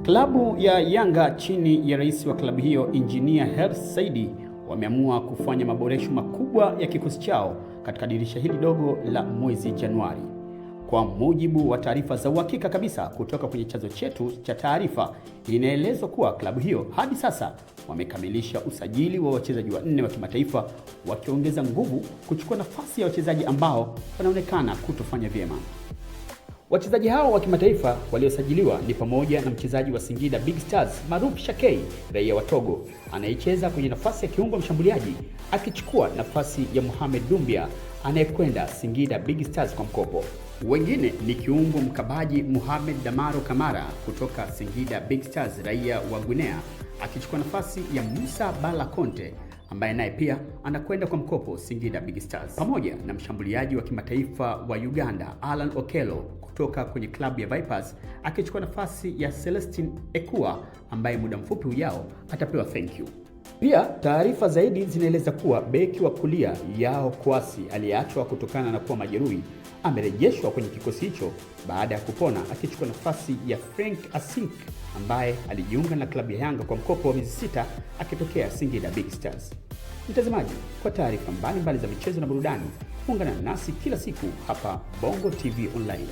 Klabu ya Yanga chini ya rais wa klabu hiyo Engineer Hersi Said wameamua kufanya maboresho makubwa ya kikosi chao katika dirisha hili dogo la mwezi Januari. Kwa mujibu wa taarifa za uhakika kabisa kutoka kwenye chanzo chetu cha taarifa, inaelezwa kuwa klabu hiyo hadi sasa wamekamilisha usajili wa wachezaji wanne wa kimataifa, wakiongeza nguvu kuchukua nafasi ya wachezaji ambao wanaonekana kutofanya vyema. Wachezaji hao wa kimataifa waliosajiliwa ni pamoja na mchezaji wa Singida Big Stars Maruf Shakei, raia wa Togo, anayecheza kwenye nafasi ya kiungo mshambuliaji, akichukua nafasi ya Mohamed Doumbia anayekwenda Singida Big Stars kwa mkopo. Wengine ni kiungo mkabaji Mohamed Damaro Kamara kutoka Singida Big Stars, raia wa Guinea, akichukua nafasi ya Musa Bala Conte ambaye naye pia anakwenda kwa mkopo Singida Big Stars, pamoja na mshambuliaji wa kimataifa wa Uganda Alan Okello kutoka kwenye klabu ya Vipers, akichukua nafasi ya Celestine Ekua ambaye muda mfupi ujao atapewa thank you. Pia taarifa zaidi zinaeleza kuwa beki wa kulia Yao Kwasi aliyeachwa kutokana na kuwa majeruhi amerejeshwa kwenye kikosi hicho baada ya kupona, akichukua nafasi ya Frank Asink ambaye alijiunga na klabu ya Yanga kwa mkopo wa miezi 6 akitokea Singida Big Stars. Mtazamaji, kwa taarifa mbalimbali za michezo na burudani, ungana nasi kila siku hapa Bongo TV Online.